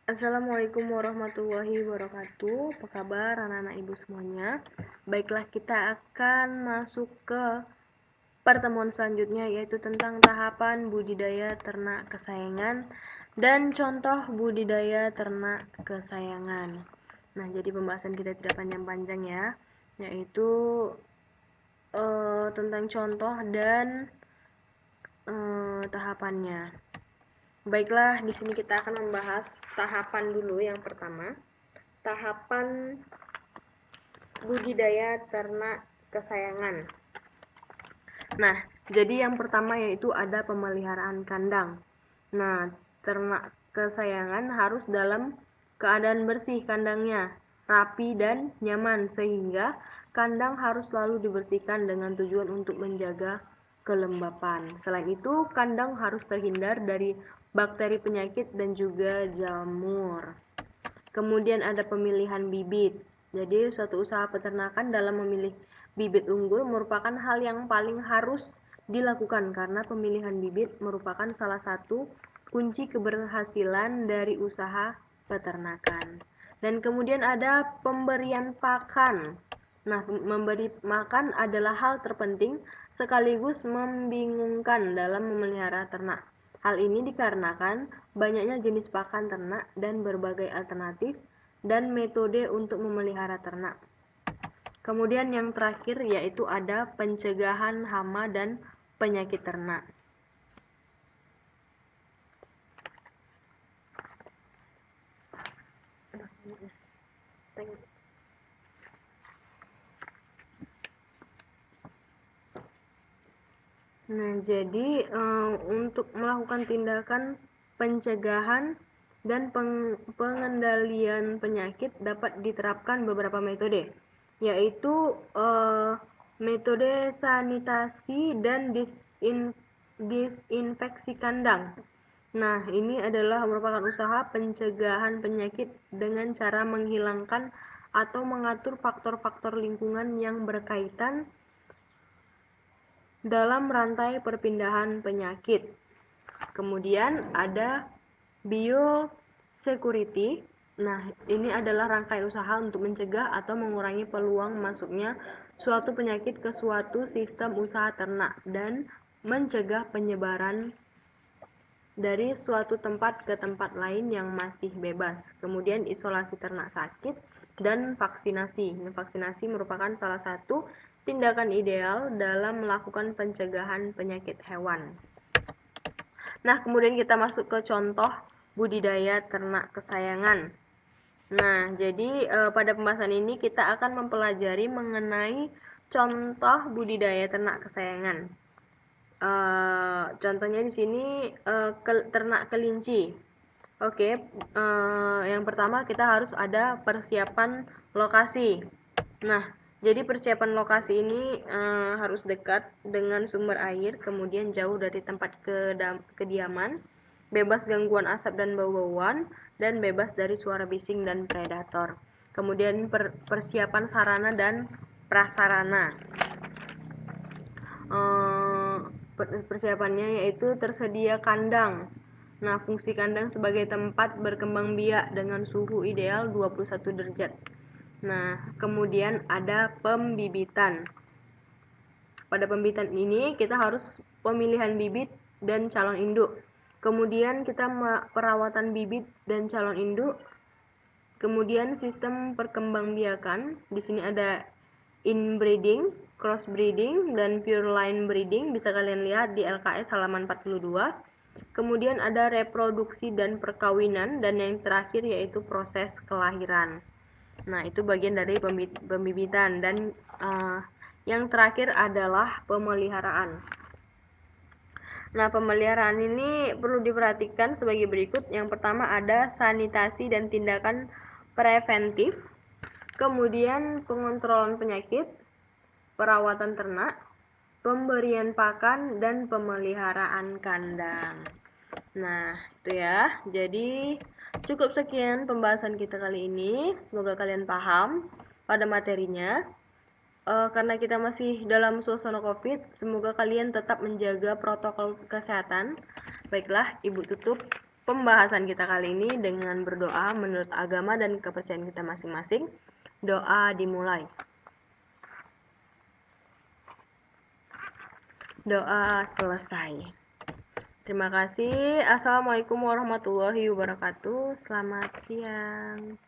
Assalamualaikum warahmatullahi wabarakatuh. Apa kabar anak-anak ibu semuanya? Baiklah, kita akan masuk ke pertemuan selanjutnya, yaitu tentang tahapan budidaya ternak kesayangan dan contoh budidaya ternak kesayangan. Nah, jadi pembahasan kita tidak panjang-panjang ya, yaitu tentang contoh dan tahapannya. Baiklah, di sini kita akan membahas tahapan dulu. Yang pertama, tahapan budidaya ternak kesayangan. Nah, jadi yang pertama yaitu ada pemeliharaan kandang. Nah, ternak kesayangan harus dalam keadaan bersih kandangnya, rapi dan nyaman, sehingga kandang harus selalu dibersihkan dengan tujuan untuk menjaga kelembapan. Selain itu, kandang harus terhindar dari bakteri penyakit dan juga jamur. Kemudian ada pemilihan bibit. Jadi suatu usaha peternakan dalam memilih bibit unggul merupakan hal yang paling harus dilakukan karena pemilihan bibit merupakan salah satu kunci keberhasilan dari usaha peternakan. Dan kemudian ada pemberian pakan. Nah, memberi makan adalah hal terpenting sekaligus membingungkan dalam memelihara ternak. Hal ini dikarenakan banyaknya jenis pakan ternak dan berbagai alternatif dan metode untuk memelihara ternak. Kemudian yang terakhir yaitu ada pencegahan hama dan penyakit ternak. Nah, jadi untuk melakukan tindakan pencegahan dan pengendalian penyakit dapat diterapkan beberapa metode, yaitu metode sanitasi dan disinfeksi kandang. Nah, ini adalah merupakan usaha pencegahan penyakit dengan cara menghilangkan atau mengatur faktor-faktor lingkungan yang berkaitan dalam rantai perpindahan penyakit. Kemudian ada biosecurity. Nah, ini adalah rangkaian usaha untuk mencegah atau mengurangi peluang masuknya suatu penyakit ke suatu sistem usaha ternak dan mencegah penyebaran dari suatu tempat ke tempat lain yang masih bebas. Kemudian isolasi ternak sakit dan vaksinasi. Vaksinasi merupakan salah satu tindakan ideal dalam melakukan pencegahan penyakit hewan. Nah, kemudian kita masuk ke contoh budidaya ternak kesayangan. Nah, jadi pada pembahasan ini kita akan mempelajari mengenai contoh budidaya ternak kesayangan. Contohnya di sini ternak kelinci. Oke, yang pertama kita harus ada persiapan lokasi. Nah, jadi persiapan lokasi ini harus dekat dengan sumber air, kemudian jauh dari tempat kediaman, bebas gangguan asap dan bau-bauan, dan bebas dari suara bising dan predator. Kemudian persiapan sarana dan prasarana. Persiapannya yaitu tersedia kandang. Nah, fungsi kandang sebagai tempat berkembang biak dengan suhu ideal 21 derajat. Nah, kemudian ada pembibitan. Pada pembibitan ini kita harus pemilihan bibit dan calon induk. Kemudian kita perawatan bibit dan calon induk. Kemudian sistem perkembangbiakan. Di sini ada inbreeding, crossbreeding, dan pure line breeding. Bisa kalian lihat di LKS halaman 42. Kemudian ada reproduksi dan perkawinan, dan yang terakhir yaitu proses kelahiran. Nah, itu bagian dari pembibitan. Dan yang terakhir adalah pemeliharaan. Nah, pemeliharaan ini perlu diperhatikan sebagai berikut. Yang pertama ada sanitasi dan tindakan preventif, kemudian pengontrolan penyakit, perawatan ternak, pemberian pakan, dan pemeliharaan kandang. Nah, itu ya. Jadi, cukup sekian pembahasan kita kali ini. Semoga kalian paham pada materinya. Karena kita masih dalam suasana COVID, semoga kalian tetap menjaga protokol kesehatan. Baiklah, Ibu tutup. pembahasan kita kali ini dengan berdoa menurut agama dan kepercayaan kita masing-masing. Doa dimulai. Doa selesai. Terima kasih. Assalamualaikum warahmatullahi wabarakatuh. Selamat siang.